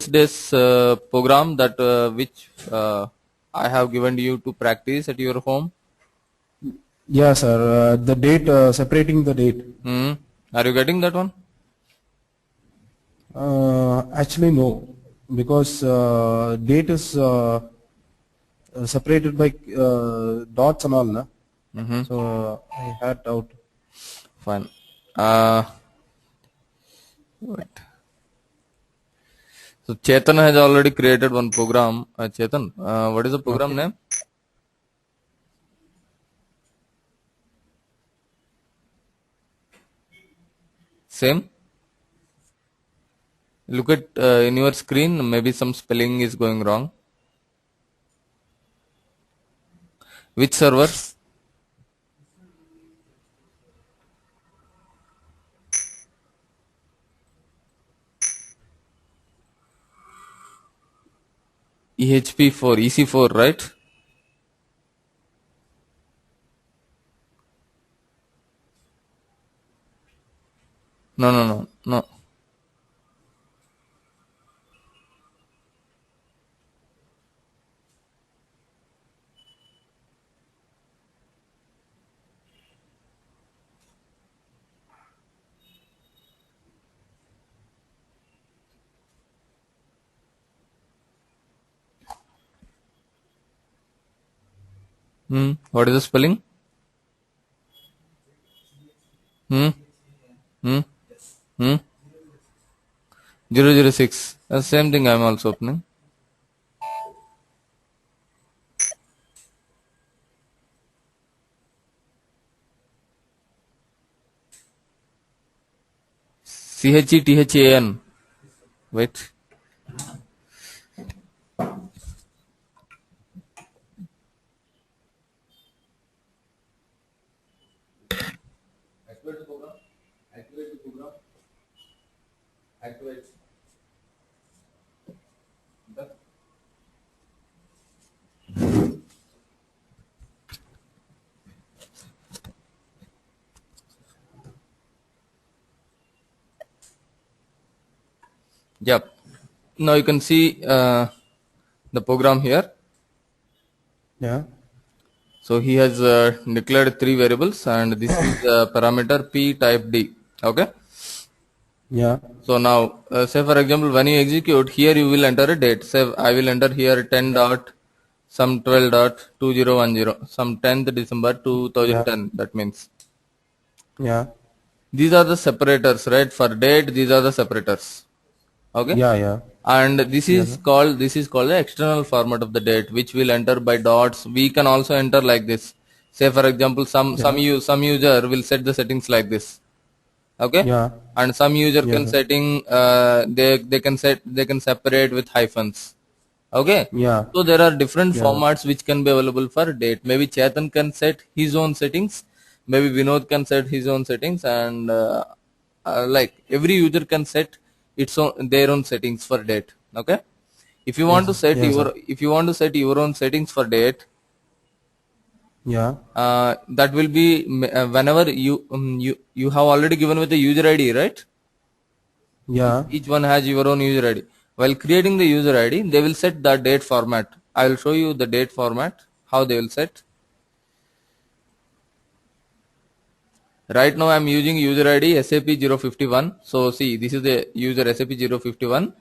this program that which I have given you to practice at your home? Yeah, sir. The date, separating the date. Are you getting that one? Actually, no, because date is separated by dots and all, na? So I had doubt. Fine. Wait. So Chetan has already created one program. Chetan, what is the program Okay. name? Same. Look at in your screen. Maybe some spelling is going wrong. Which server? EHP4, EC4, right? No, no, no, no. What is the spelling? Hmm. Hmm. Hmm. 006. Same thing I am also opening. CHETHAN. Wait. Activate the program. Activate the program. Activate. Yep. Now you can see the program here. Yeah. So he has declared three variables, and this is parameter P type D. Okay. Yeah. So now, say for example, when you execute here, you will enter a date. Say I will enter here 10 dot some 12 dot 2010 some 10th December Yeah. 2010. That means Yeah. these are the separators, right? For date, these are the separators. Okay. Yeah. Yeah. And this Yeah. is called the external format of the date, which will enter by dots. We can also enter like this. Say for example, Yeah. some user will set the settings like this. Okay. Yeah. And some user Yeah. can setting they can separate with hyphens. Okay. Yeah. So there are different Yeah. formats which can be available for date. Maybe Chetan can set his own settings. Maybe Vinod can set his own settings, and like every user can set its own their own settings for date. Okay. If you want Yes. to set Yes, sir. your own settings for date, Yeah. that will be whenever you have already given with the user ID, right? Yeah. Each one has your own user ID. While creating the user ID, they will set the date format. I will show you the date format, how they will set. Right now I am using user ID SAP 051. So see, this is the user SAP 051.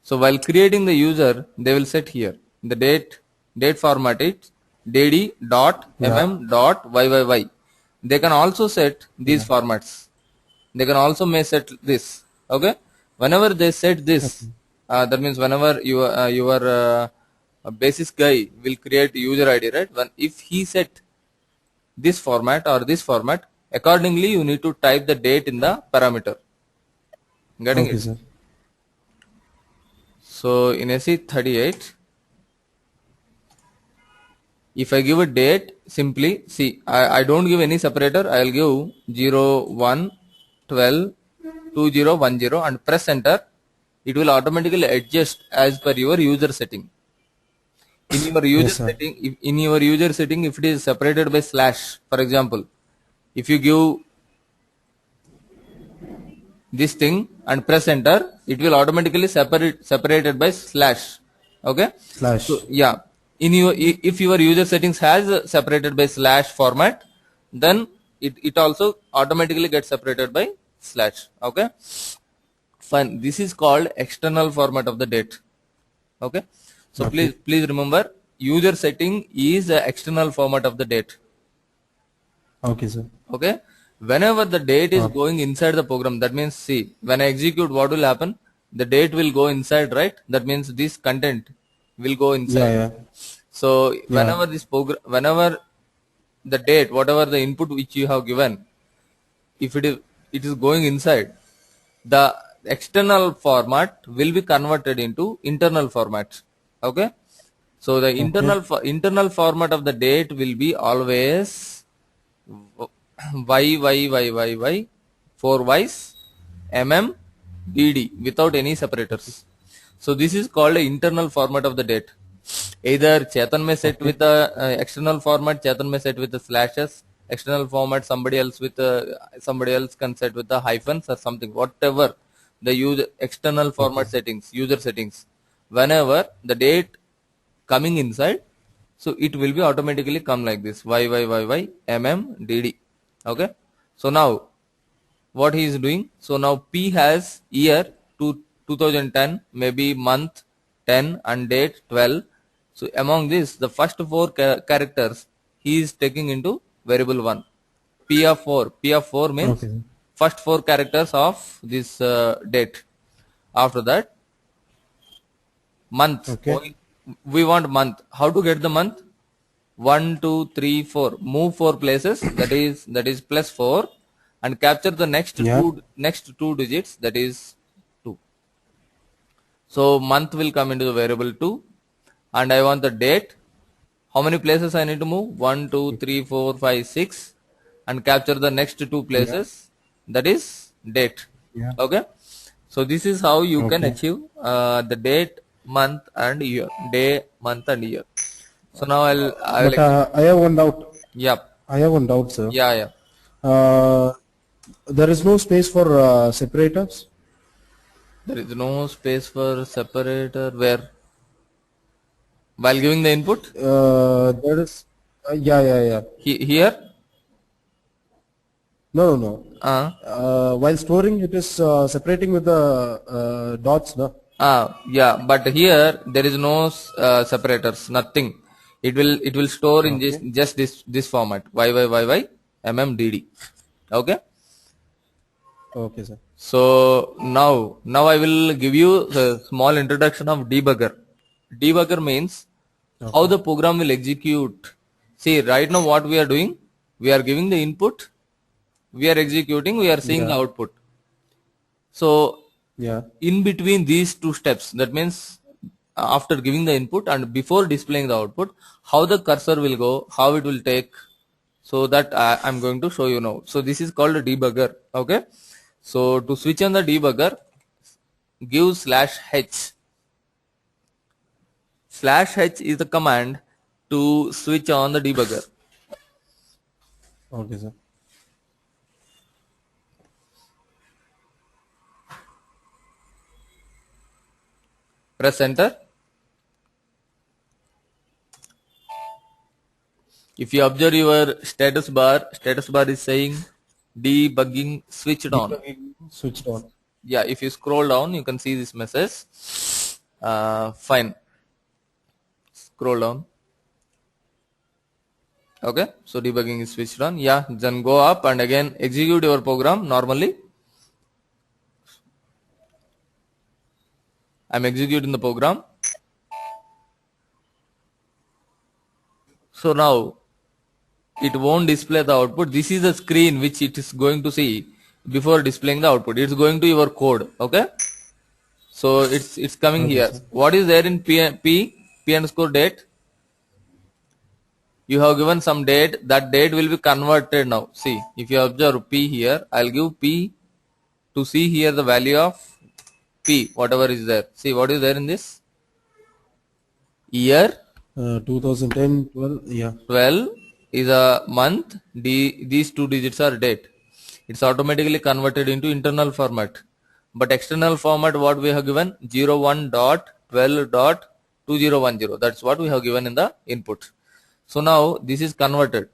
So while creating the user, they will set here the date format is dd dot Yeah. dot yyyy. They can also set these Yeah. formats. They can also may set this. Okay. Whenever they set this, Okay. that means whenever your basis guy will create user ID, right? When if he set this format or this format, accordingly you need to type the date in the parameter. Getting Okay, it? sir. So in SE38, if I give a date, simply see, I don't give any separator. I will give 0, 1, 12, 20, 10 and press enter. It will automatically adjust as per your user setting. In your user Yes, sir. setting, in your user setting, if it is separated by slash, for example, if you give this thing and press enter, it will automatically separated by slash. Okay. So Slash. yeah, in your if your user settings has separated by slash format, then it also automatically gets separated by slash. Okay. Fine. This is called external format of the date. Okay. So Okay. please remember, user setting is the external format of the date. Okay, sir. Okay. Whenever the date is Okay. going inside the program, that means, see, when I execute, what will happen? The date will go inside, right? That means this content will go Yeah, inside. yeah, So yeah. whenever the date, whatever the input which you have given, if it is going inside, the external format will be converted into internal format. Okay. So the Okay. internal format of the date will be always y 4 y's dd without any separators. So this is called a internal format of the date. Either Chetan may set Okay. with the external format, Chetan may set with the slashes, external format somebody else can set with the hyphens or something, whatever the external Okay. format settings, user settings. Whenever the date coming inside, so it will be automatically come like this, dd. Okay. So now what he is doing, so now P has year to 2010, maybe month 10 and date 12. So among this, the first four characters he is taking into variable 1. P of 4 means Okay, sir. first four characters of this date. After that, month. Okay. We want month. How to get the month? 1, 2, 3, 4. Move 4 places. That is plus 4, and capture the Yeah. next two digits. That is 2. So month will come into the variable 2, and I want the date. How many places I need to move? 1, 2, 3, 4, 5, 6, and capture the next two Yeah. places. That is date. Yeah. Okay. So this is how you can Okay. achieve the date, month, and year. Day, month, and year. So now I will But execute. I have one doubt. Yep. I have one doubt, sir. Yeah, yeah. Uh, there is no space for separators. There is no space for separator where while giving the input. There is. Yeah, yeah, yeah. Here. No, no, no. Uh, While storing, it is separating with the dots, no? yeah, but here there is no separators, nothing. It will store in Okay. just this format, dd. Okay. Okay, sir. So now I will give you a small introduction of debugger. Debugger means how Okay. the program will execute. See, right now what we are doing, we are giving the input, we are executing, we are seeing the Yeah. output. So Yeah. in between these two steps, that means after giving the input and before displaying the output, how the cursor will go, how it will take, so that I'm going to show you now. So this is called a debugger. Okay. So to switch on the debugger, give /h. /h is the command to switch on the debugger. Okay, sir. Press enter. If you observe your status bar is saying debugging switched on. Debugging switched on. Yeah, if you scroll down, you can see this message. Fine. Scroll down. Okay, so debugging is switched on. Yeah, then go up and again execute your program normally. I'm executing the program. So now it won't display the output. This is the screen which it is going to see before displaying the output. It's going to your code. Okay. So it's coming Okay, here. sir. What is there in p underscore date? You have given some date. That date will be converted now. See, if you observe p here, I'll give p to see here the value of p, whatever is there. See what is there in this year. 2010, 12. Yeah. 12 is a month. These two digits are date. it's automatically converted into internal format. But external format, what we have given, 01.12.2010. That's what we have given in the input. So now this is converted.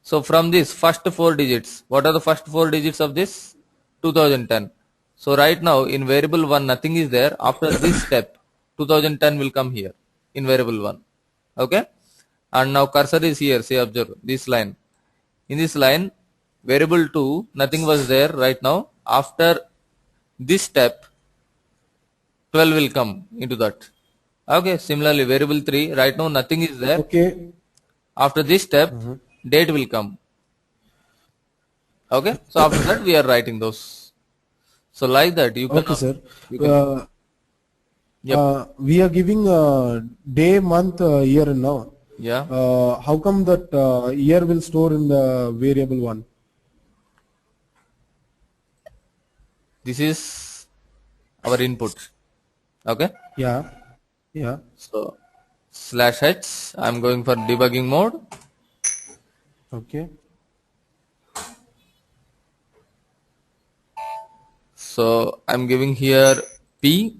So from this first 4 digits, what are the first 4 digits of this? 2010. So right now in variable 1 nothing is there. After this step 2010 will come here in variable 1. Okay. And now cursor is here. Say observe this line. In this line variable 2 nothing was there right now. After this step 12 will come into that. Okay. Similarly variable 3 right now nothing is there. Okay. After this step date will come. Okay. So after that we are writing those. So like that you can. Okay, sir. You can We are giving day, month, year now. yeah. How come that year will store in the variable 1? This is our input. Okay. Yeah. Yeah. So /h. I'm going for debugging mode. Okay. So I'm giving here P.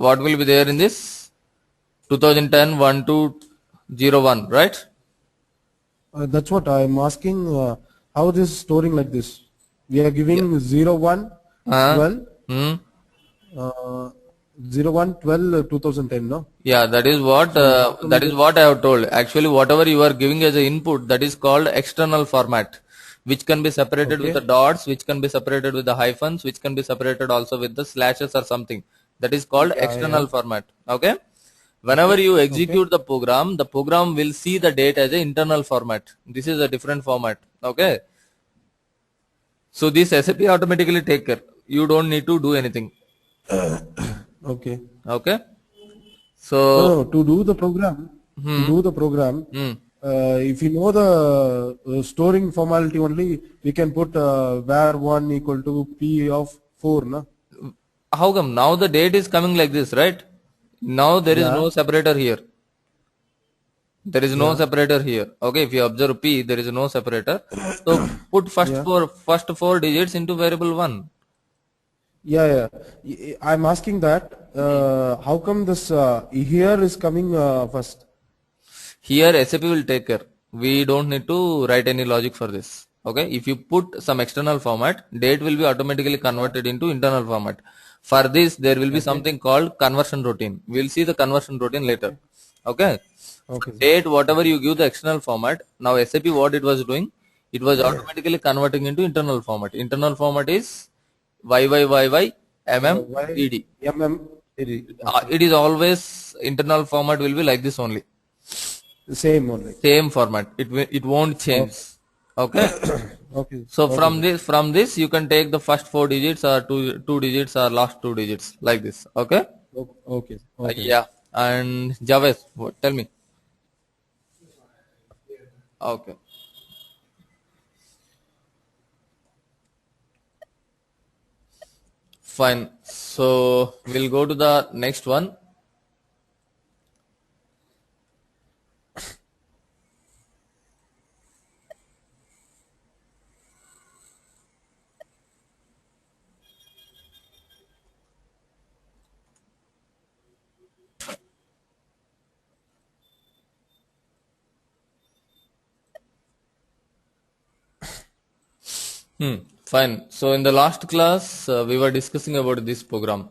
What will be there in this? 2010 1201, right? That's what I'm asking. How this is storing like this? We are giving 01, 12, Hmm. 01, 12, 2010, no? Yeah, that is what I have told. Actually, whatever you are giving as an input, that is called external format, which can be separated with the dots, which can be separated with the hyphens, which can be separated also with the slashes or something. That is called external format. Okay. Whenever you execute the program will see the date as an internal format. This is a different format. Okay. So this SAP automatically take care. You don't need to do anything. Okay. Okay. So No, to do the program, if you know the storing formality only, we can put var1 equal to p of 4, na? how come now the date is coming like this, right? Now there is no separator here. There is no separator here. Okay, if you observe P, there is no separator. So put first four digits into variable 1. Yeah. I'm asking that, how come this here is coming first? Here SAP will take care. We don't need to write any logic for this. Okay, if you put some external format, date will be automatically converted into internal format. For this, there will be something called conversion routine. We'll see the conversion routine later. Okay. Okay. Date, whatever you give the external format, now SAP what it was doing, it was automatically converting into internal format. Internal format is YYYY MMED. It is always internal format will be like this only. Same only. Same format. It won't change. Okay. Okay. So from this you can take the first 4 digits or two digits or last 2 digits like this. Okay. Okay. Yeah. And Javed, tell me. Okay. Fine. So we'll go to the next one. Fine. So in the last class, we were discussing about this program.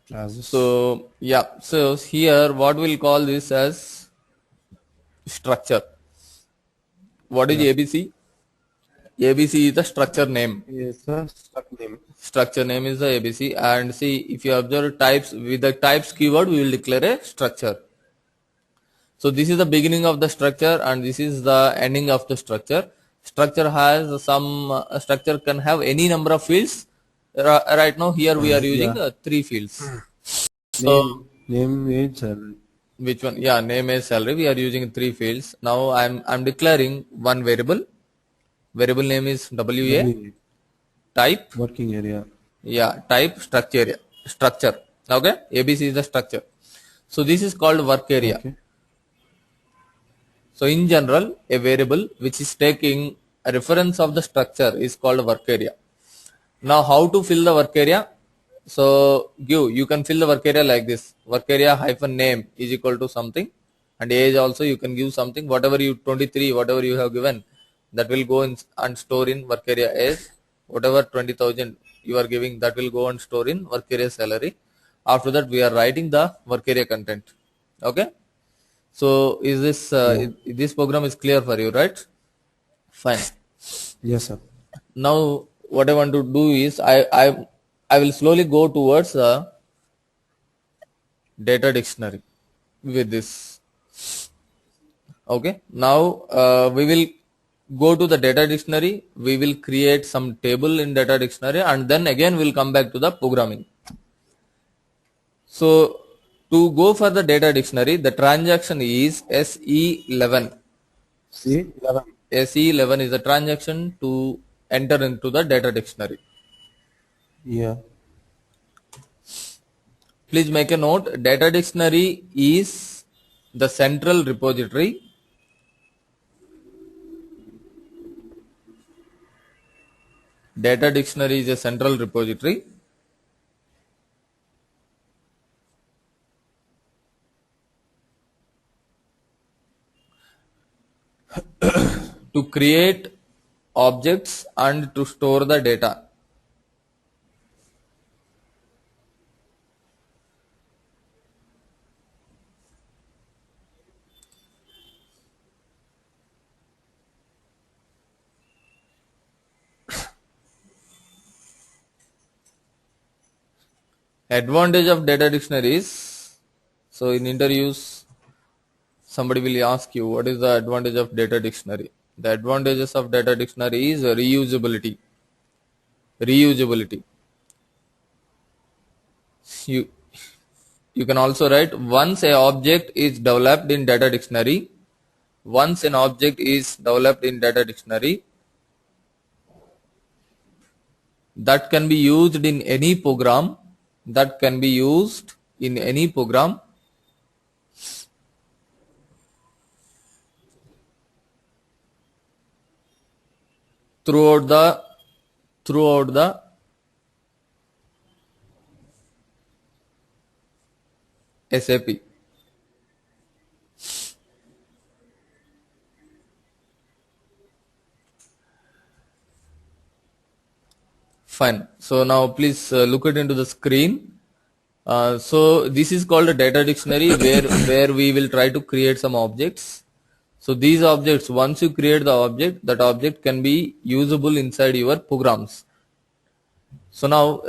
Classes. So yeah. So here, what we'll call this as structure. What is ABC? ABC is the structure name. Yes, a struct name. Structure name is the ABC. And see, if you observe types, with the types keyword, we will declare a structure. So this is the beginning of the structure and this is the ending of the structure. Structure has some structure can have any number of fields. Right now here we are using 3 fields. So name, age, salary. which one? Yeah, name, age, salary. We are using 3 fields. Now I'm declaring one variable. Variable name is WA. Type. Working area. Yeah, type structure area. Structure. Okay. ABC is the structure. So this is called work area. Okay. So in general, a variable which is taking reference of the structure is called work area. Now how to fill the work area? So you can fill the work area like this. Work area hyphen name is equal to something, and age also you can give something, whatever you 23, whatever you have given, that will go in and store in work area age. Whatever 20,000 you are giving, that will go and store in work area salary. After that we are writing the work area content. Okay. So is this Yeah. this program is clear for you, right? Fine. Yes, sir. Now what I want to do is I will slowly go towards the data dictionary with this. Okay. Now we will go to the data dictionary. We will create some table in data dictionary, and then again we'll come back to the programming. So to go for the data dictionary, the transaction is SE11. See, 11. SE11 is the transaction to enter into the data dictionary. Yeah. Please make a note. Data dictionary is the central repository. Data dictionary is a central repository. To create objects and to store the data. Advantage of data dictionary is, so in interviews somebody will ask you what is the advantage of data dictionary. The advantages of data dictionary is reusability. Reusability. You you can also write, once a object is developed in data dictionary, once an object is developed in data dictionary, that can be used in any program, that can be used in any program throughout the SAP. Fine. So now please look it into the screen. So this is called a data dictionary where we will try to create some objects. So these objects, once you create the object, that object can be usable inside your programs. So now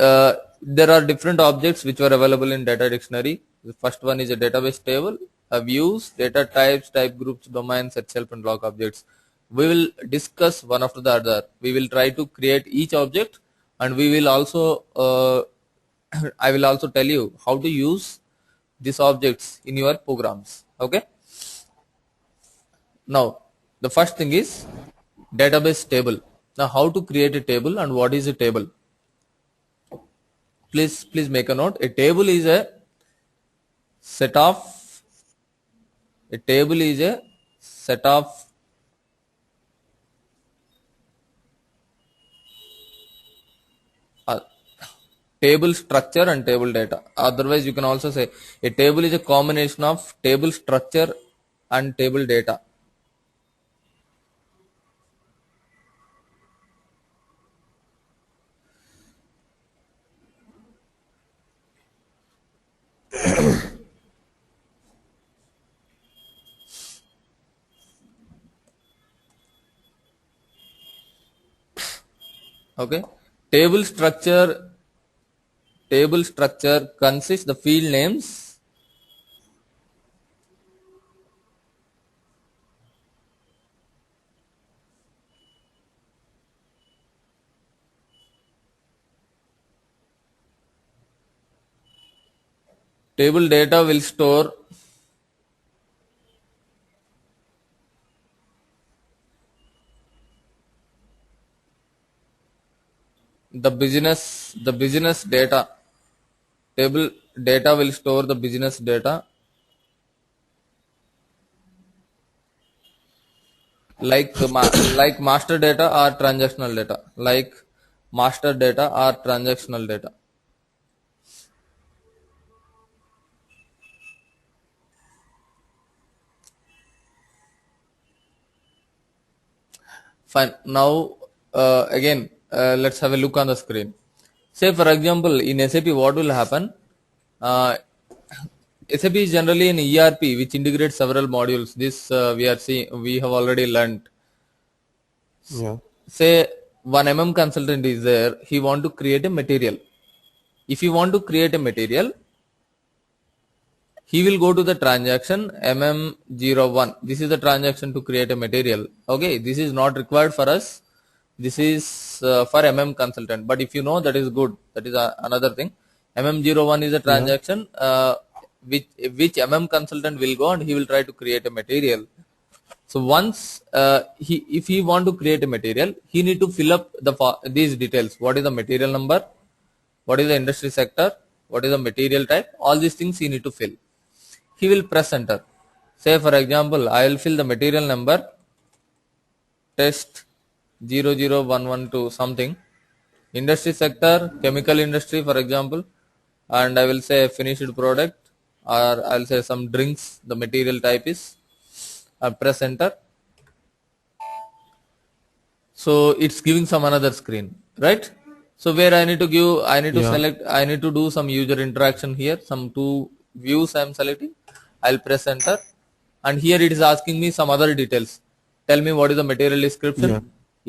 there are different objects which were available in data dictionary. The first one is a database table, a views, data types, type groups, domains, itself, and log objects. We will discuss one after the other. We will try to create each object, and we will also I will also tell you how to use these objects in your programs. Okay. Now the first thing is database table. Now how to create a table and what is a table? Please make a note. Set of a table is a set of uh, table structure and table data. Otherwise you can also say a table is a combination of table structure and table data. Okay. Table structure consists the field names, table data will store the business data. Table data will store the business data. like master data or transactional data, like master data or transactional data. Fine. Now, again, let's have a look on the screen. Say, for example, in SAP, what will happen? Uh, SAP is generally an ERP which integrates several modules. This we have already learned. Yeah. Say, one consultant is there. He want to create a material. If you want to create a material, he will go to the transaction mm01. This is the transaction to create a material. Okay, this is not required for us. This is for consultant, but if you know, that is good. That is another thing. mm01 is a Yeah. transaction which consultant will go and he will try to create a material. So once if he want to create a material, he need to fill up these details. What is the material number, what is the industry sector, what is the material type, all these things he need to fill. He will press enter. Say, for example, I will fill the material number test 00112 something, industry sector chemical industry, for example, and I will say finished product, or I'll say some drinks, the material type is, I press enter. So it's giving some another screen, right? So where I need to give, I need to Yeah. select, I need to do some user interaction here, some two views I am selecting. I'll press enter, and here it is asking me some other details. Tell me what is the material description, Yeah.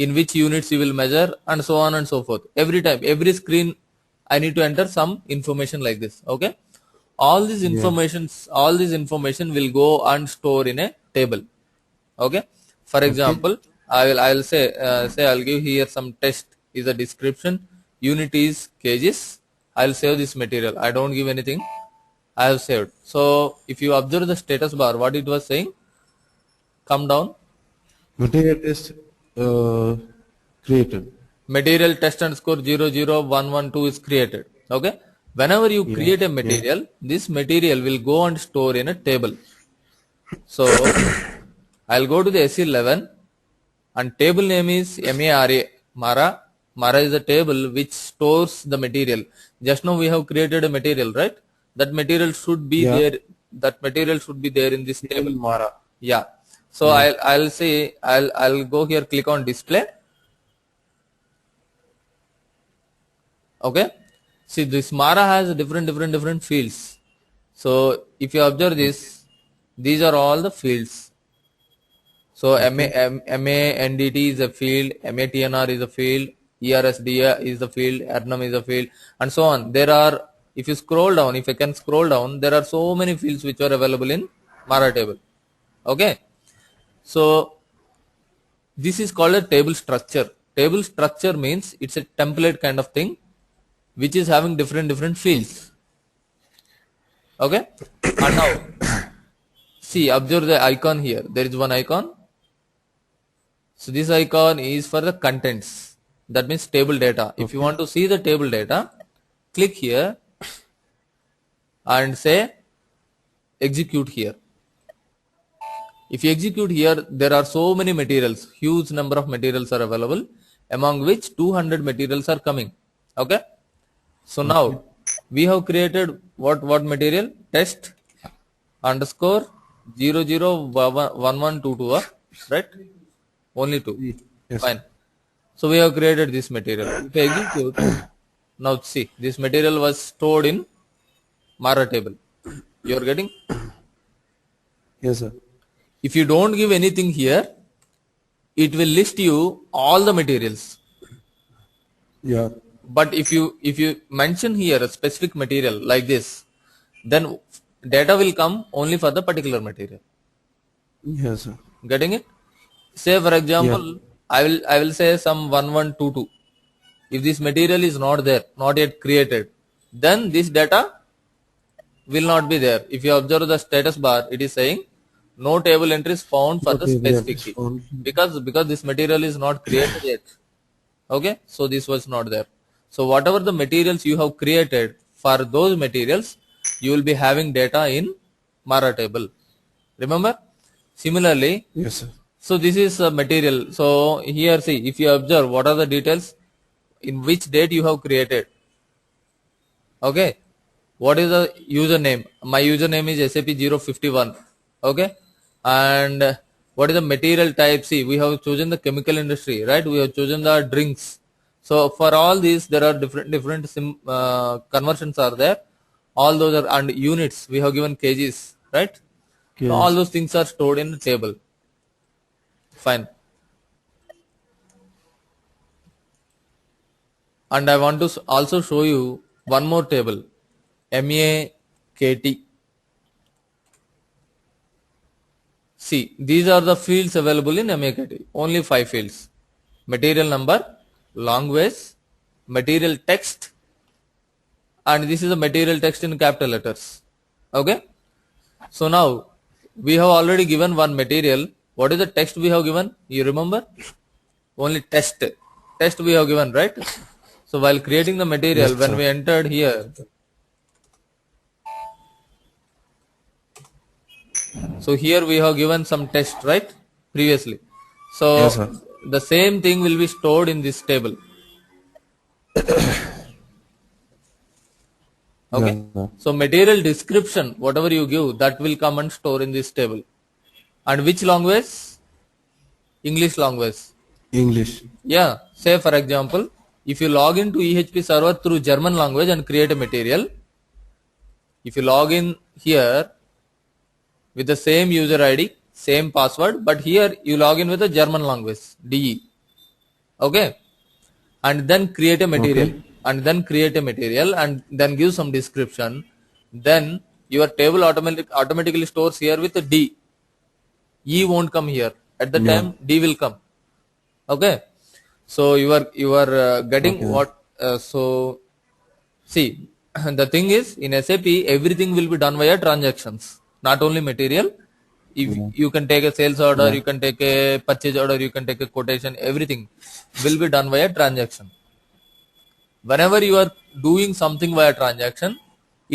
in which units you will measure, and so on and so forth. Every time, every screen, I need to enter some information like this. Okay, Yeah. all these information will go and store in a table. Okay, for Okay. example, I will say I'll give here some test is a description, unit is kgs. I'll save this material, I don't give anything, I have saved. So if you observe the status bar, what it was saying, come down, Material test created. material test underscore 00112 is created. Okay, whenever you Yeah. create a Yeah. material, this material will go and store in a table. So I'll go to the SE11, and table name is MARA. Mara. Mara is a table which stores the material. Just now we have created a material, right? That material should be Yeah. there. That material should be there in this Table table. Mara. Yeah. So Yeah. I'll say I'll go here, click on display. Okay. See, this Mara has different fields. So if you observe this, these are all the fields. So Okay. MANDT is a field, MATNR is a field, ERSDA is the field, ERNM is a field, and so on. There are, if you scroll down, if I can scroll down, there are so many fields which are available in Mara table. Okay. So this is called a table structure. Table structure means it's a template kind of thing which is having different fields. Okay. And now see, observe the icon here. There is one icon. So this icon is for the contents. That means table data. If you Okay. want to see the table data, click here and say execute here. If you execute here, there are so many materials, huge number of materials are available, among which 200 materials are coming. Okay. So Okay. now we have created what material? Test underscore 001122, right? Only two. Yes. Fine. So we have created this material. If I execute, now see, this material was stored in Mara table. You are getting? Yes, sir. If you don't give anything here, it will list you all the materials. Yeah. But if you mention here a specific material like this, then data will come only for the particular material. Yes, sir. Getting it? Say, for Yeah. example, I will say some 1122. If this material is not there, not yet created, then this data will not be there. If you observe the status bar, it is saying no table entries found for No the table specific entries key, found. because this material is not created yet. Okay, so this was not there. So whatever the materials you have created, for those materials you will be having data in Mara table. Remember? Similarly, Yes, sir. So this is material. So here see, if you observe what are the details, in which date you have created. Okay, what is the username? My username is SAP 051. Okay, and what is the material type? See, we have chosen the chemical industry, right? We have chosen the drinks. So for all these, there are different conversions are there. All those are, and units we have given kgs, right? So all Yes. those things are stored in the table. Fine. And I want to also show you one more table, MAKT. See, these are the fields available in MAKT. Only 5 fields. Material number, language, material text, and this is the material text in capital letters. Okay. So now, we have already given one material. What is the text we have given? You remember? Only test. Test we have given, right? So while creating the material, Yes, when sir. we entered here, so here we have given some test, right? Previously. Yes, So sir. the same thing will be stored in this table. Yeah, Okay. sir. So material description, whatever you give, that will come and store in this table. And which language? English language. English. Yeah. Say for example, if you log into EHP server through German language and create a material, if you log in here with the same user ID, same password, but here you log in with the German language, DE. Okay. And then create a material, Okay. and then create a material, and then give some description. Then your table automatically stores here with a D. E won't come here. At the Yeah. time D will come. Okay. So you are getting Okay. what? So see, the thing is in SAP everything will be done via transactions, not only material. If Yeah. you can take a sales order, Yeah. you can take a purchase order, you can take a quotation. Everything will be done via transaction. Whenever you are doing something via transaction,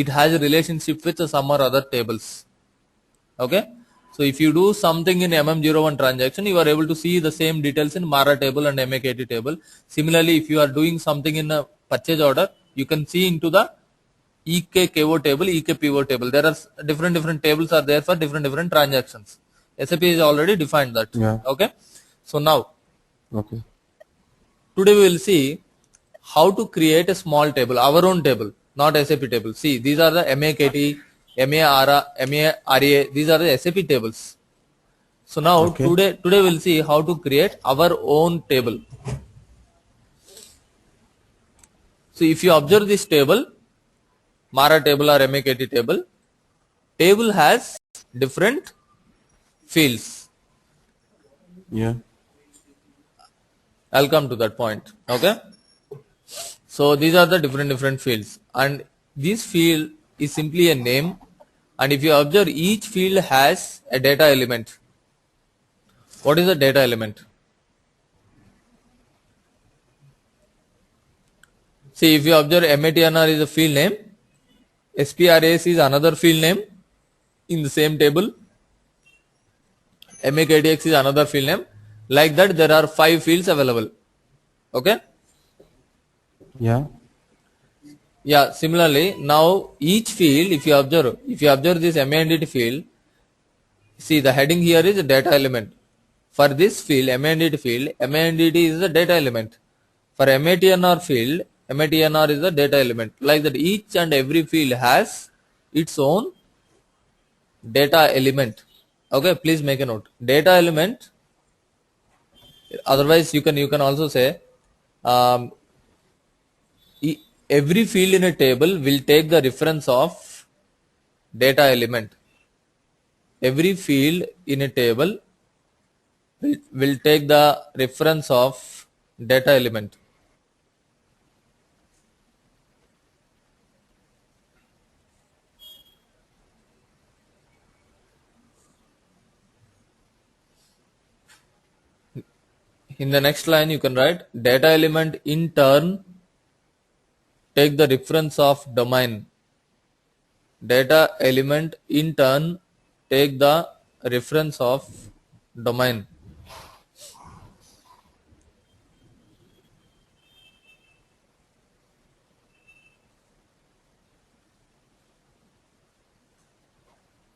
it has a relationship with some or other tables. Okay. So if you do something in mm01 transaction, you are able to see the same details in mara table and MAKT table. Similarly, if you are doing something in a purchase order, you can see into the EKKO table, EKPO table. There are different tables are there for different transactions. SAP is already defined that. Yeah. Okay. So now Okay. today we will see how to create a small table, our own table, not SAP table. See, these are the MAKT, MARA, these are the SAP tables. So now Okay. today we'll see how to create our own table. So if you observe this table, MARA table or MAKT table, table has different fields. Yeah. I'll come to that point. Okay. So these are the different fields, and this field is simply a name. And if you observe, each field has a data element. What is the data element? See, if you observe, MATNR is a field name, SPRAS is another field name in the same table, MAKDX is another field name. Like that, there are 5 fields available. Okay. Yeah. Yeah. Similarly, now each field, if you observe this MANDT field, see the heading here is data element. For this field, MANDT is the data element. For MATNR field, MATNR is the data element. Like that, each and every field has its own data element. Okay, please make a note. Data element. Otherwise, you can also say um, every field in a table will take the reference of data element. Every field in a table will take the reference of data element. In the next line, you can write data element in turn take the reference of domain. Data element in turn take the reference of domain.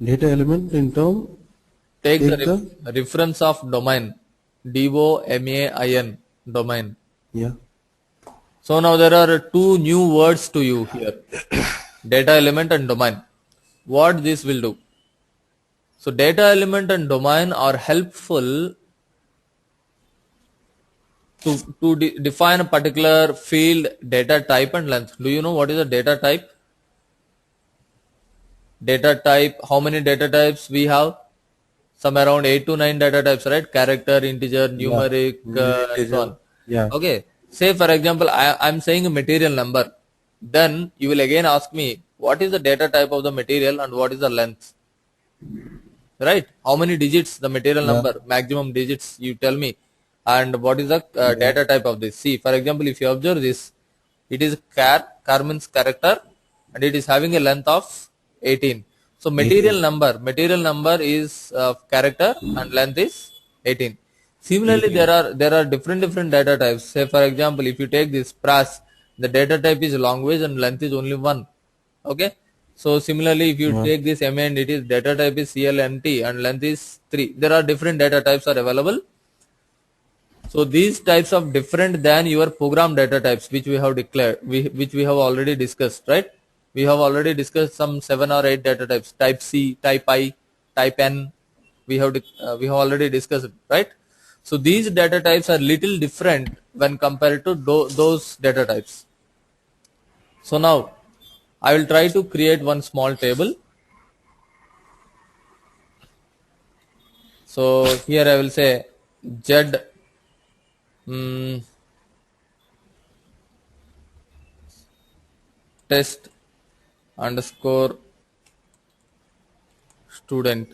Data element in term, Take the take the, reference of domain, DOMAIN, domain. yeah. So now there are two new words to you here, data element and domain. What this will do? So data element and domain are helpful to define a particular field, data type and length. Do you know what is a data type? Data type, how many data types we have? Some around 8 to 9 data types, right? Character, integer, Yeah. numeric, and so Integer. on. Yeah. Okay. Say for example, I'm saying a material number. Then you will again ask me, what is the data type of the material and what is the length? Right? How many digits the material Yeah. number, maximum digits you tell me, and what is the Yeah. data type of this? See, for example, if you observe this, it is car means character, and it is having a length of 18. So 18. material number is character and length is 18. Similarly, 18. there are different data types. Say for example, if you take this pras, the data type is language and length is only 1. Okay. So similarly, if you Yeah. take this MA and it is data type is CLNT and length is 3. There are different data types are available. So these types of different than your program data types, which we have declared, which we have already discussed, right? We have already discussed some 7 or 8 data types, type C, type I, type N. We have already discussed it, right? So these data types are little different when compared to those data types. So now I will try to create one small table. So here I will say Z mm, test underscore student.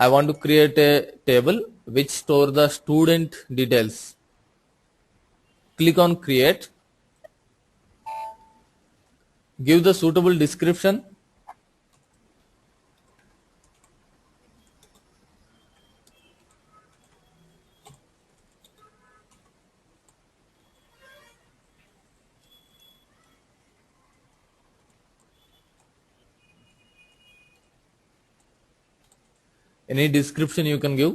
I want to create a table which store the student details. Click on create. Give the suitable description. Any description you can give.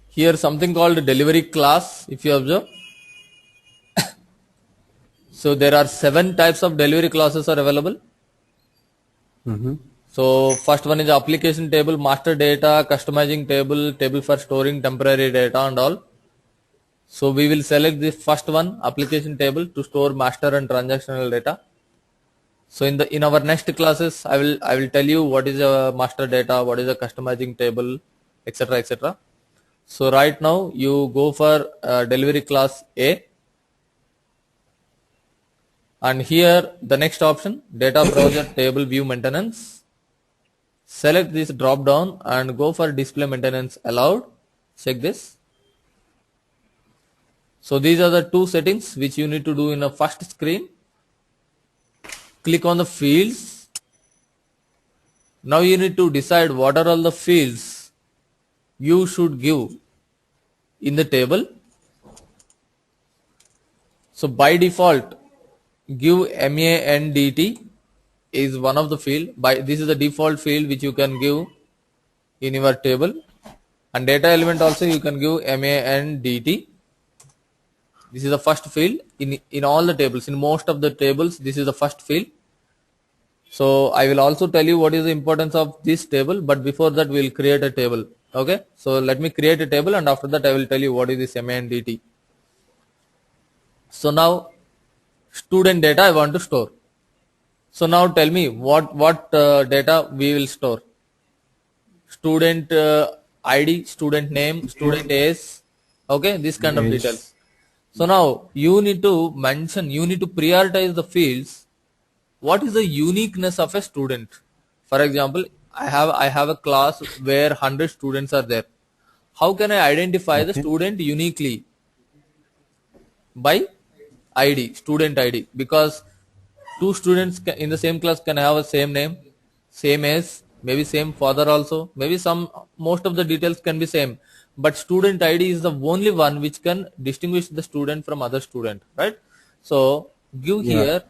Here something called delivery class if you observe. So there are 7 types of delivery classes are available. Mm-hmm. So first one is application table, master data, customizing table, table for storing temporary data and all. So we will select the first one, application table, to store master and transactional data. So in our next classes, I will tell you what is a master data, what is a customizing table, etc. etc. So right now you go for delivery class A, and here the next option, data browser table view maintenance. Select this drop down and go for display maintenance allowed. Check this. So these are the two settings which you need to do in a first screen. Click on the fields. Now you need to decide what are all the fields you should give in the table. So by default, give MANDT is one of the field. This is the default field which you can give in your table, and data element also you can give MANDT. This is the first field in all the tables. In most of the tables, this is the first field. So I will also tell you what is the importance of this table, but before that we will create a table. Okay. So let me create a table, and after that I will tell you what is this MANDT. So now student data I want to store. So now tell me what data we will store. Student ID, student name, student age. Okay, this kind of Age. details. So now you need to mention, you need to prioritize the fields. What is the uniqueness of a student? For example, I have a class where 100 students are there. How can I identify the Okay. student uniquely? By ID, student ID, because two students in the same class can have a same name, same age, maybe same father also, maybe some most of the details can be same, but student ID is the only one which can distinguish the student from other student, right? So give Yeah. here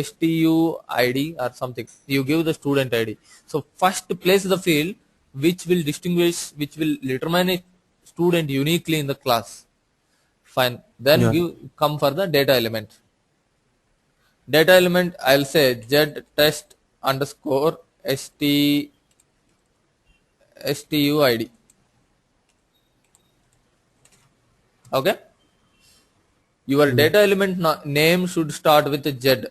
STU ID or something. You give the student ID. So first place the field which will distinguish, which will determine a student uniquely in the class. Fine. Then Yeah. come for the data element. Data element, I'll say z test underscore STUID. Okay. Your data element name should start with Z.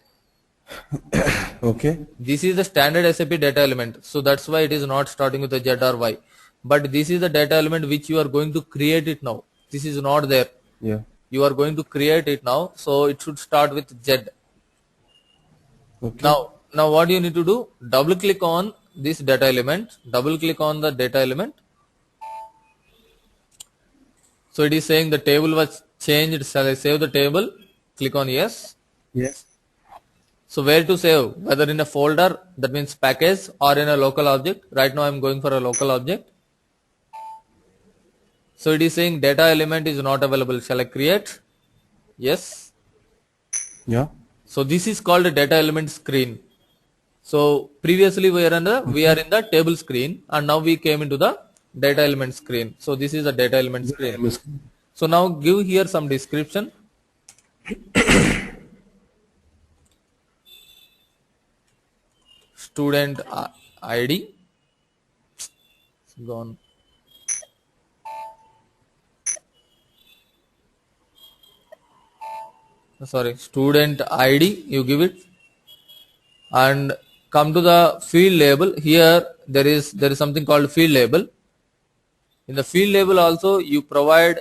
Okay. This is the standard SAP data element. So that's why it is not starting with a Z or Y. But this is the data element which you are going to create it now. This is not there. Yeah. You are going to create it now. So it should start with Z. Okay. Now what you need to do? Double click on this data element. Double click on the data element. So it is saying the table was changed. Shall I save the table? Click on yes. Yes. So where to save? Whether in a folder, that means package, or in a local object. Right now I'm going for a local object. So it is saying data element is not available. Shall I create? Yes. Yeah. So this is called a data element screen. So previously we are in the table screen, and now we came into the data element screen. So this is the data element screen. So now give here some description. Student ID. Gone. Sorry, student ID. You give it, and come to the field label. Here there is something called field label. In the field label also you provide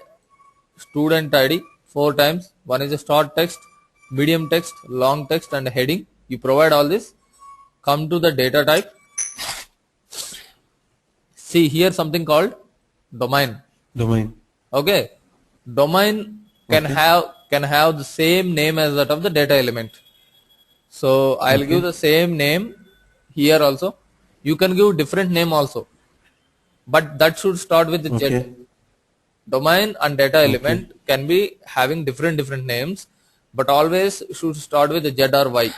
student ID 4 times. One is a short text, medium text, long text, and heading. You provide all this. Come to the data type. See here something called domain. Domain. Okay, domain can have the same name as that of the data element. So I'll give the same name here also. You can give different name also, but that should start with the Z. Domain and data element can be having different names, but always should start with the Z or Y.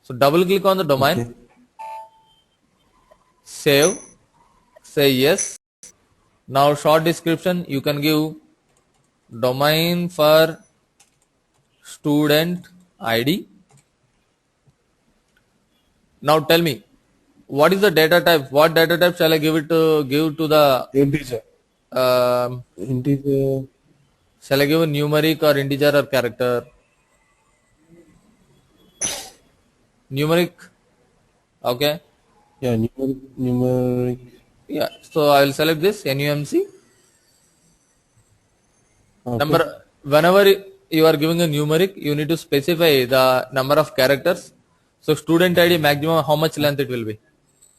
So double click on the domain, save, say yes. Now short description, you can give domain for student ID. Now tell me, what is the data type? What data type shall I give to the Integer. Integer. Shall I give a numeric or integer or character? Numeric. Okay. Yeah, numeric. Yeah. So I will select this NUMC. Number. Whenever you are giving a numeric, you need to specify the number of characters. So student ID maximum, how much length it will be?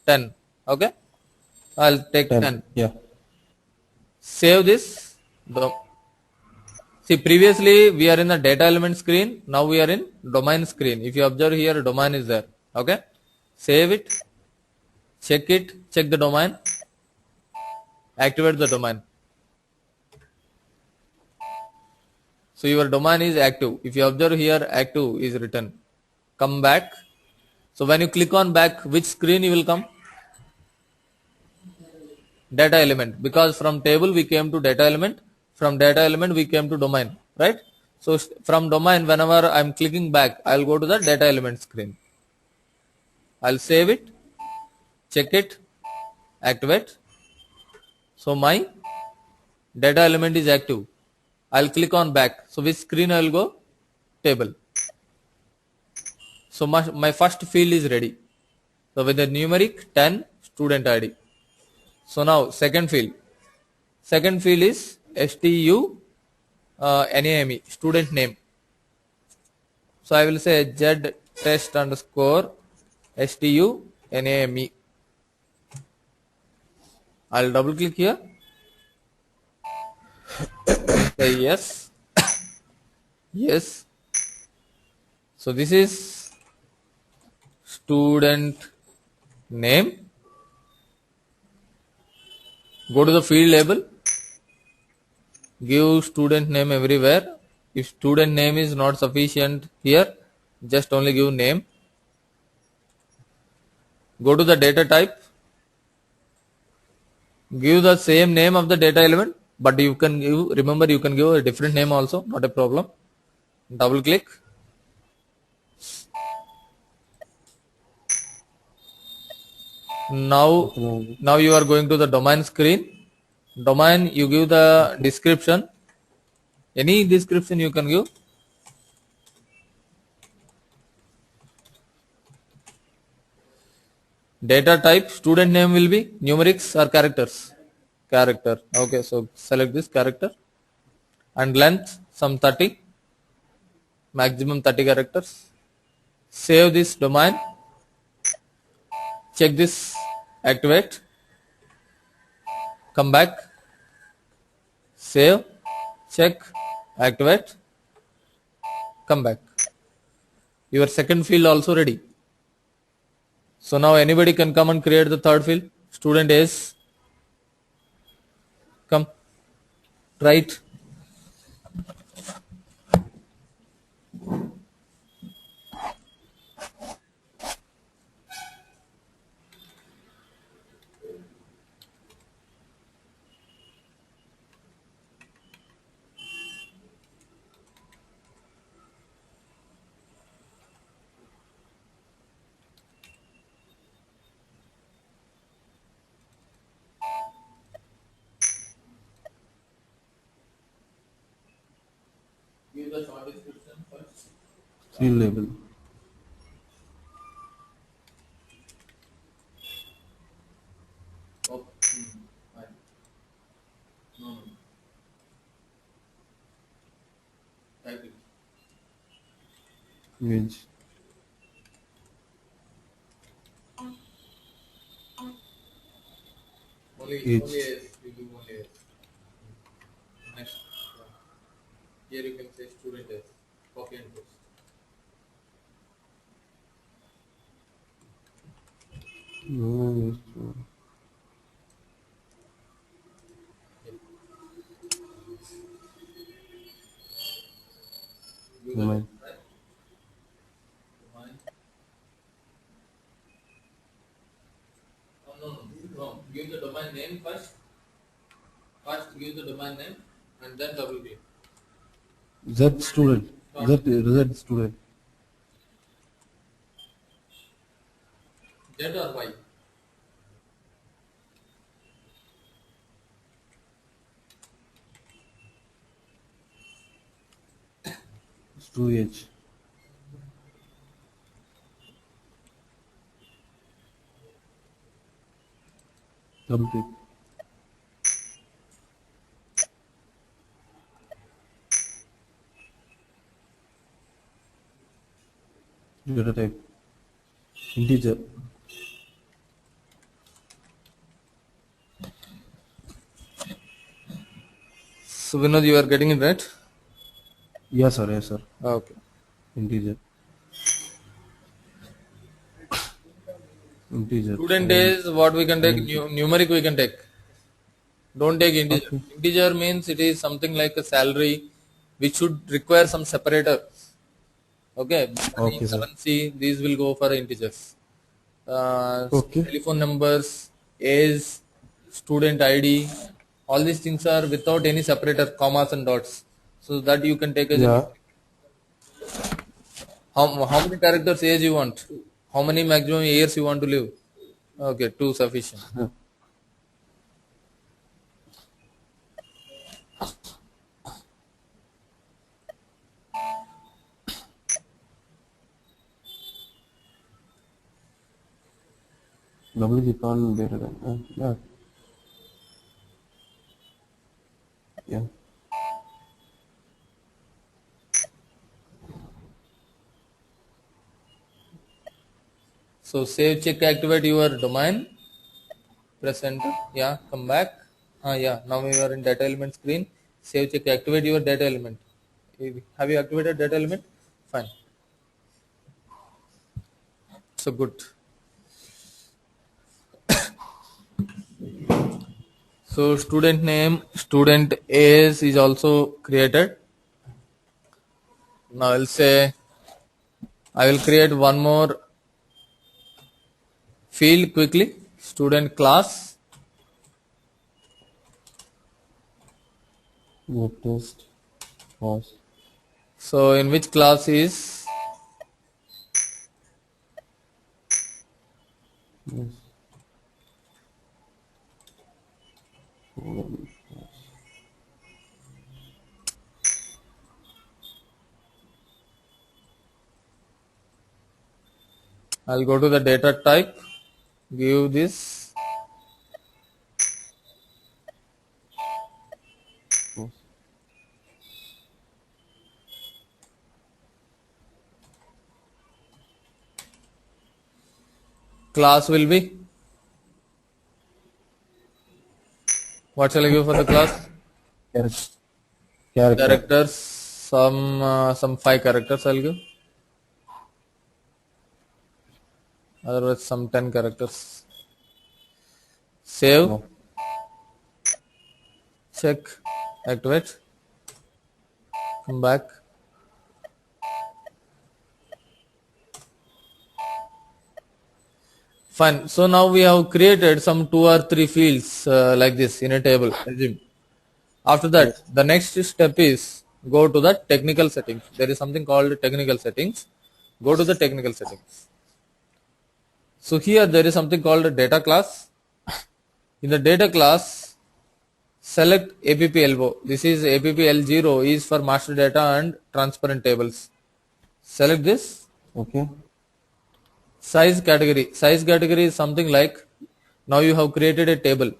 10. Okay. I'll take 10. Yeah. Save this. See, previously we are in the data element screen. Now we are in domain screen. If you observe here, domain is there. Okay. Save it. Check the domain. Activate the domain. So your domain is active. If you observe here, active is written. Come back. So when you click on back, which screen you will come? Data element. Because from table we came to data element. From data element we came to domain. Right? So from domain, whenever I'm clicking back, I'll go to the data element screen. I'll save it. Check it. Activate. So my data element is active. I'll click on back. So which screen I will go? Table. So my first field is ready. So with the numeric 10 student ID. So now second field. Second field is STU NAME, student name. So I will say Z test underscore STU NAME. I'll double click here. Say yes. Yes. So this is student name. Go to the field label. Give student name everywhere. If student name is not sufficient here, Just only give name. Go to the data type. Give the same name of the data element, but you can give, remember you can give a different name also, not a problem. Double click. Now, Okay. now you are going to the domain screen. Domain, you give the description. Any description you can give. Data type, student name will be numerics or characters. Character. Okay, so select this character. And length, some 30. Maximum 30 characters. Save this domain. Check this. Activate. Come back. Save. Check. Activate. Come back. Your second field also ready. So now anybody can come and create the third field. Student is. Come. Try it. Give the short description first. Field label. Oh, fine. No. Type it. Image. Only Age. S. You do only S. Next. Here you can say student S. Copy and paste. No, Do domain. that. Right? Domain. Oh, no, no. Wrong. Give the domain name first. First give the domain name and then double click. Z student. Z student. Z or Y? Student. Double click. Data type. Integer. So Vinod, you are getting it right? Yes, sir. Yes, sir. Okay. Integer. Integer. Student is what we can take, numeric we can take. Don't take integer. Okay. Integer means it is something like a salary which should require some separator. Okay. Money, Okay, sir. currency, these will go for integers. Okay. Telephone numbers, age, student ID, all these things are without any separator, commas and dots. So that you can take as Yeah. how many characters age you want? How many maximum years you want to live? Okay, 2 sufficient. Double click on data type. Yeah. Yeah. So save, check, activate your domain. Press enter. Yeah, come back. Yeah, now you are in data element screen. Save, check, activate your data element. Have you activated data element? Fine. So good. So student name, student age is also created. Now I'll say I will create one more field quickly. Student class. Your test was. So in which class is Yes. I'll go to the data type, give this. Yes. Class will be, what shall I give for the class? Character. Character. Characters, some 5 characters I'll give. Otherwise some 10 characters. Save, No. check, activate, come back. Fine. So now we have created some 2 or 3 fields like this in a table. Assume. After that, Yes. the next step is go to the technical settings. There is something called technical settings. Go to the technical settings. So here there is something called a data class. In the data class, select APP elbow. This is APP L0 is for master data and transparent tables. Select this. Okay. Size category. Size category is something like, now you have created a table.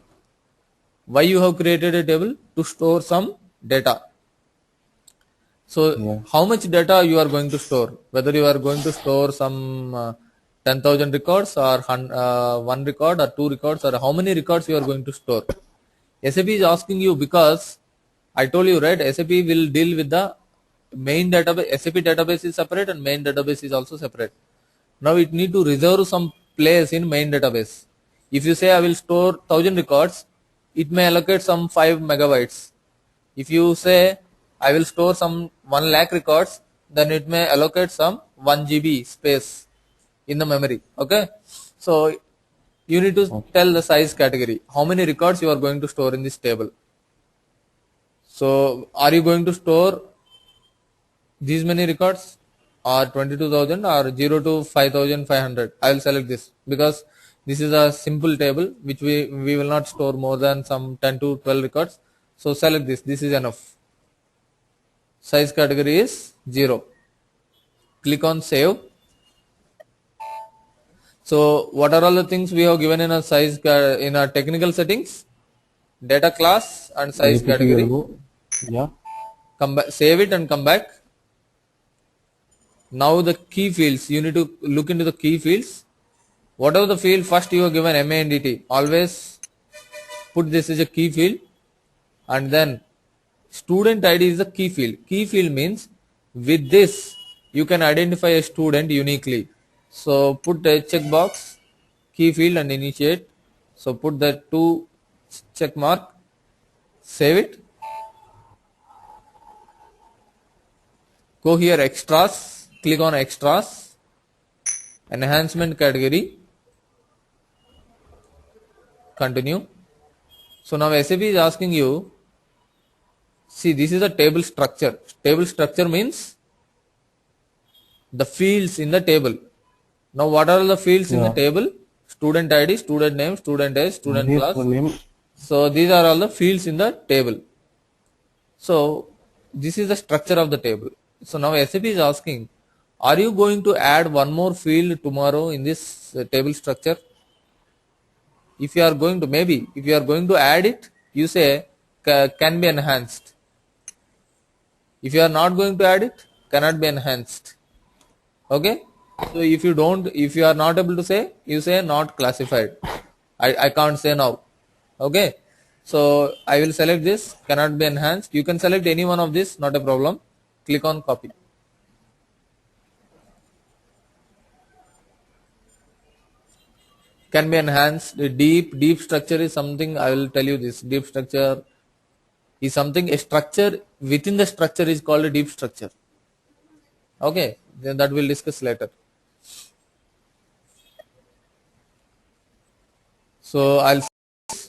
Why you have created a table? To store some data. So Yeah. how much data you are going to store? Whether you are going to store some 10,000 records or 1 record or 2 records, or how many records you are going to store. SAP is asking you because I told you, right, SAP will deal with the main database. SAP database is separate and main database is also separate. Now it need to reserve some place in main database. If you say I will store 1000 records, it may allocate some 5 megabytes. If you say I will store some 1 lakh records, then it may allocate some 1 GB space in the memory. Okay. So you need to Okay. tell the size category. How many records you are going to store in this table. So are you going to store these many records or 22,000 or 0 to 5,500? I will select this because this is a simple table which we will not store more than some 10 to 12 records. So select this. This is enough. Size category is 0. Click on save. So what are all the things we have given in a in our technical settings? Data class and size APP category. elbow. Yeah. Come back, save it and come back. Now the key fields, you need to look into the key fields. Whatever the field first you have given MANDT, always put this as a key field, and then student ID is the key field. Key field means with this you can identify a student uniquely. So put a checkbox, key field and initiate. So put the 2 check mark, save it. Go here extras, click on extras, enhancement category, continue. So now SAP is asking you, see this is a table structure. Table structure means the fields in the table. Now what are the fields in the Yeah. table? Student ID, student name, student age, student This class. name. So these are all the fields in the table. So this is the structure of the table. So now SAP is asking, are you going to add one more field tomorrow in this table structure? If you are going to, maybe if you are going to add it, you say can be enhanced. If you are not going to add it, cannot be enhanced. Okay. So if you are not able to say, you say not classified. I can't say now. Okay. So I will select this, cannot be enhanced. You can select any one of this, not a problem. Click on copy. Can be enhanced. The deep structure is something, I will tell you this. Deep structure is something, a structure within the structure is called a deep structure. Okay. then that we'll discuss later. So I'll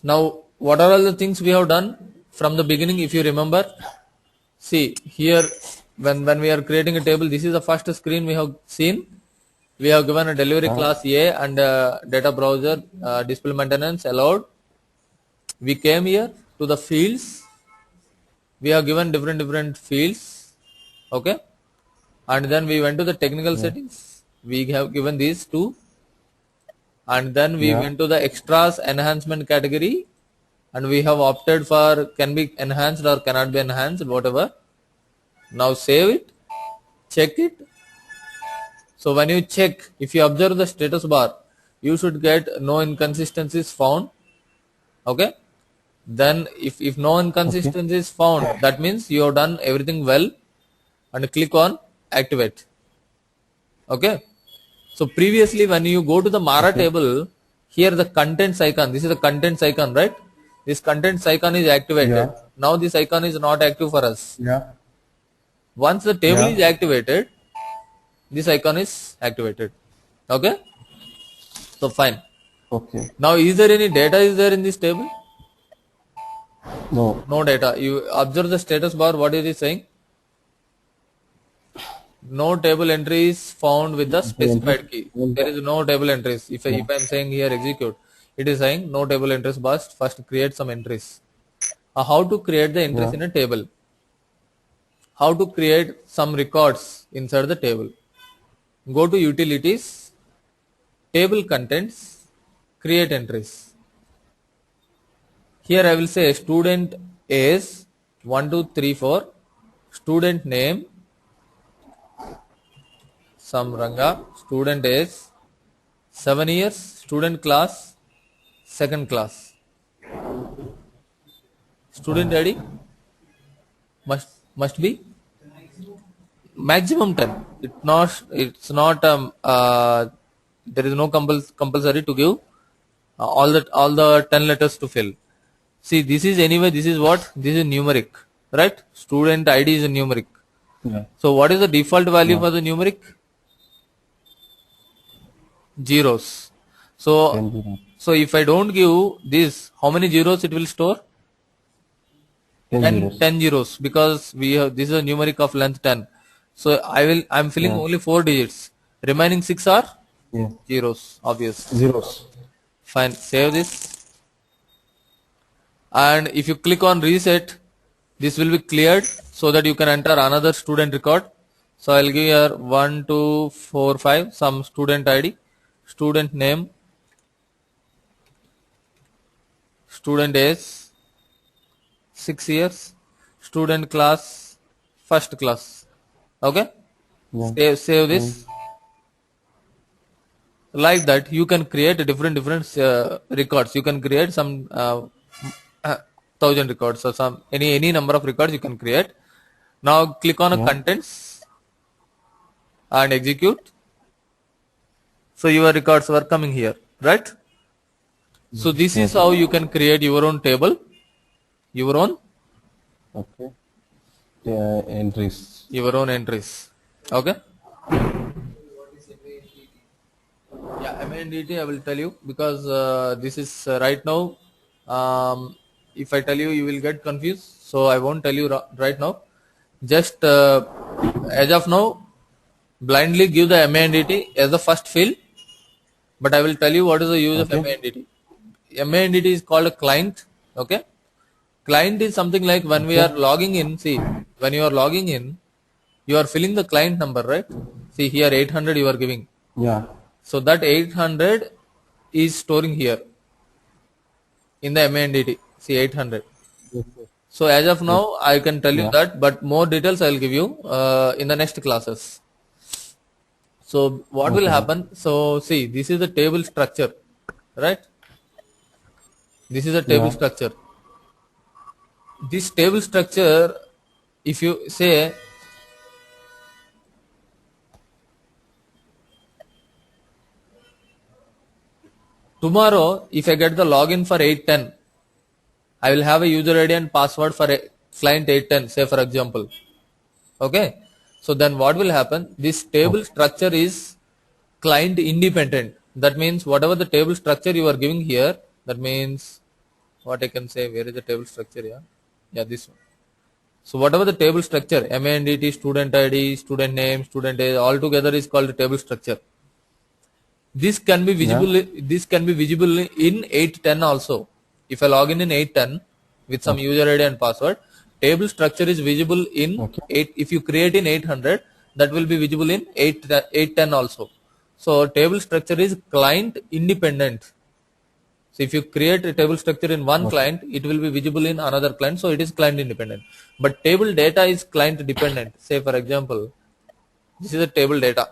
now what are all the things we have done from the beginning, if you remember. See here, when we are creating a table, this is the first screen we have seen. We have given a delivery class A and data browser, display maintenance allowed. We came here to the fields. We have given different fields, okay, and then we went to the technical settings. We have given these two, and then we went to the extras enhancement category, and we have opted for can be enhanced or cannot be enhanced, whatever. Now save it, check it. So when you check, if you observe the status bar, you should get no inconsistencies found, okay. Then if no inconsistency is found, that means you have done everything well, and click on activate. Okay. So previously when you go to the Mara table, here the contents icon, this is the contents icon, right? This contents icon is activated. Now this icon is not active for us. Once the table is activated, this icon is activated. Okay. So fine. Okay. Now is there any data is there in this table? No. No data. You observe the status bar, what is it saying? No table entries found with the specified key. There is no table entries. If I am saying here execute, it is saying no table entries, but first create some entries. How to create the entries in a table? How to create some records inside the table? Go to utilities, table contents, create entries. Here I will say student is 1, 2, 3, 4, student name, some Ranga, student is 7 years, student class, second class. Student ID must be maximum 10. It's not there is no compulsory to give all the 10 letters to fill. See, this is anyway, this is what? This is numeric, right? Student ID is a numeric. So what is the default value for the numeric? Zeros. So if I don't give this, how many zeros it will store? 10 zeros, because we have this is a numeric of length 10. So I'm filling only 4 digits. Remaining 6 are zeros, obvious. Zeros. Fine, save this. And if you click on reset, this will be cleared so that you can enter another student record. So I'll give here 1, 2, 4, 5, some student ID, student name, student age 6 years, student class first class. Okay. Save this. Like that you can create different records. You can create some 1000 records or some any number of records you can create. Now click on contents and execute. So your records were coming here, right? So this is how you can create your own table, your own entries. Your own entries. Okay. Yeah, MNDT I will tell you, because this is right now. If I tell you, you will get confused. So I won't tell you right now. Just as of now, blindly give the MANDT as the first field. But I will tell you what is the use of MANDT. MANDT is called a client. Okay. Client is something like when we are logging in. See, when you are logging in, you are filling the client number, right? See here 800 you are giving. Yeah. So that 800 is storing here in the MANDT. See 800. So as of now, I can tell you that, but more details I will give you in the next classes. So what will happen? So see, this is the table structure, right? This is a table structure. This table structure, if you say tomorrow, if I get the login for 810, I will have a user ID and password for client 810, say for example. Okay. So then what will happen? This table structure is client independent. That means whatever the table structure you are giving here, that means what I can say, where is the table structure? Yeah, this one. So whatever the table structure, MANDT, student ID, student name, student age, all together is called the table structure. This can be Yeah. visible. This can be visible in 810 also. If I log in 810 with some user ID and password, table structure is visible in Okay. 8. If you create in 800, that will be visible in 810 also. So table structure is client independent. So if you create a table structure in one Okay. client, it will be visible in another client. So it is client independent. But table data is client dependent. Say for example, this is a table data.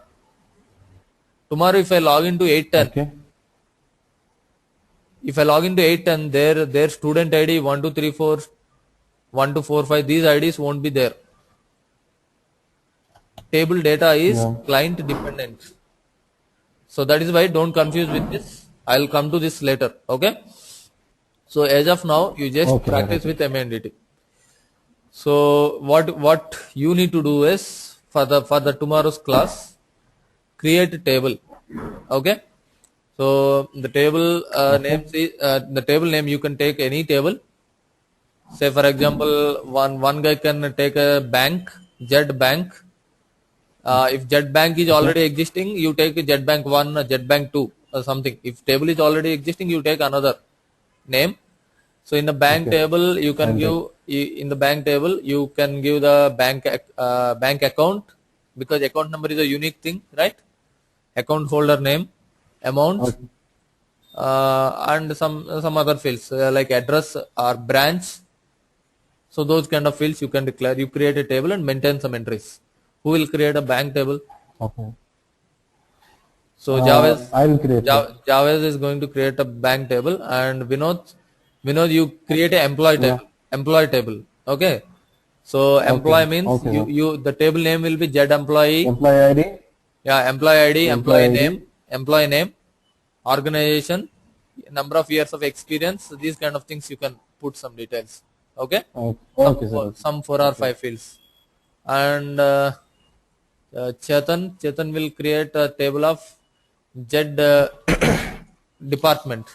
Tomorrow if I log into 810, Okay. if I log into 810, their student ID 1234, 1245, these IDs won't be there. Table data is Yeah. client dependent. So that is why don't confuse with this. I'll come to this later. Okay. So as of now, you just Okay, sir. practice Okay. with MANDT. So what you need to do is for the tomorrow's class, create a table. Okay. So the table Okay. name the table name you can take any table. Say for example, one guy can take a bank, Jet Bank. If Jet Bank is Okay. already existing, you take Jet Bank 1 or Jet Bank 2 or something. If table is already existing, you take another name. So in the bank Okay. table, you can I'll give take. in the bank table you can give the bank account, because account number is a unique thing, right? Account holder name, amount, Okay. and some other fields like address or branch. So those kind of fields you can declare. You create a table and maintain some entries. Who will create a bank table? Okay. So I will create it. Javed is going to create a bank table, and Vinod, you create a Yeah. employee table. Okay. So Okay. employee means Okay, sir. the table name will be Z employee. Employee ID. Yeah, employee ID, Employee ID. employee name, organization, number of years of experience. These kind of things you can put some details. Okay. Okay. Okay, sir. Okay. Some 4 or 5 fields. And Chetan will create a table of Z department.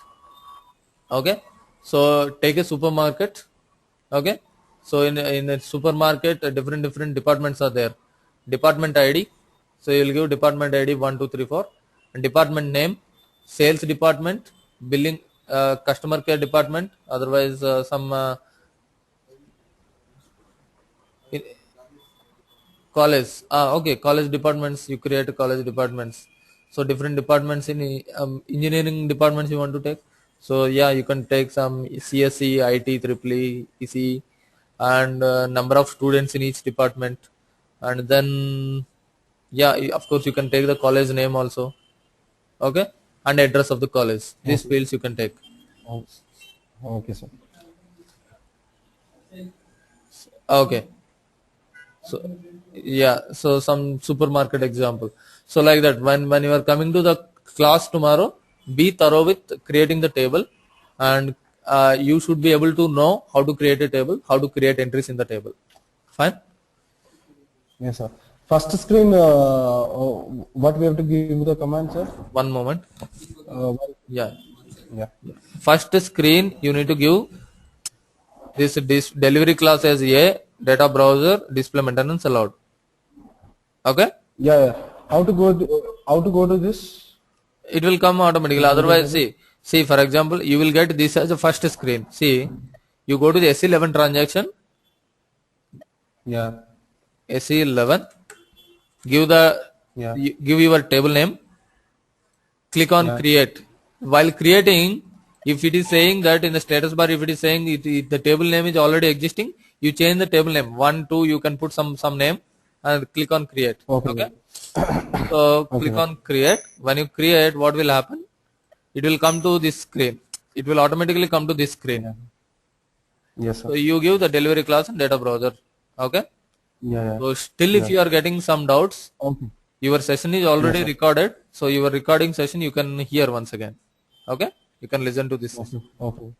Okay. So take a supermarket. Okay. So in a supermarket, different departments are there. Department ID. So you will give department ID 1 2 3 4, and department name, sales department, billing, customer care department. Otherwise, some in, college. Okay, college departments. You create college departments. So different departments in engineering departments you want to take. So yeah, you can take some CSE, IT, triple E, EC, and number of students in each department. And then yeah, of course you can take the college name also. Okay, and address of the college. These Okay. fields you can take. Oh, okay, sir. Okay. So yeah, so some supermarket example. So like that, when you are coming to the class tomorrow, be thorough with creating the table, and you should be able to know how to create a table, how to create entries in the table. Fine. Yes, sir. First screen, what we have to give the command, sir? One moment. Uh, Yeah. yeah. First screen you need to give this delivery class as a data browser display maintenance allowed. Okay. Yeah, yeah. How to go to this? It will come automatically. Delivery Otherwise, table? see, for example, you will get this as a first screen. See, you go to the SE11 transaction, Yeah. SE11, Yeah. give your table name, click on Yeah. create. While creating, if it is saying that in the status bar, if it is saying the table name is already existing, you change the table name. 1, 2, you can put some name and click on create. Okay, Okay. sir. So Okay, click sir. on create. When you create, what will happen? It will come to this screen. It will automatically come to this screen. Yeah. Yes, So sir. you give the delivery class and data browser. Okay. Yeah, yeah. So still, if Yeah. you are getting some doubts, Okay. your session is Yes, already sir. recorded. So your recording session you can hear once again. Okay. You can listen to this session. Okay. Okay.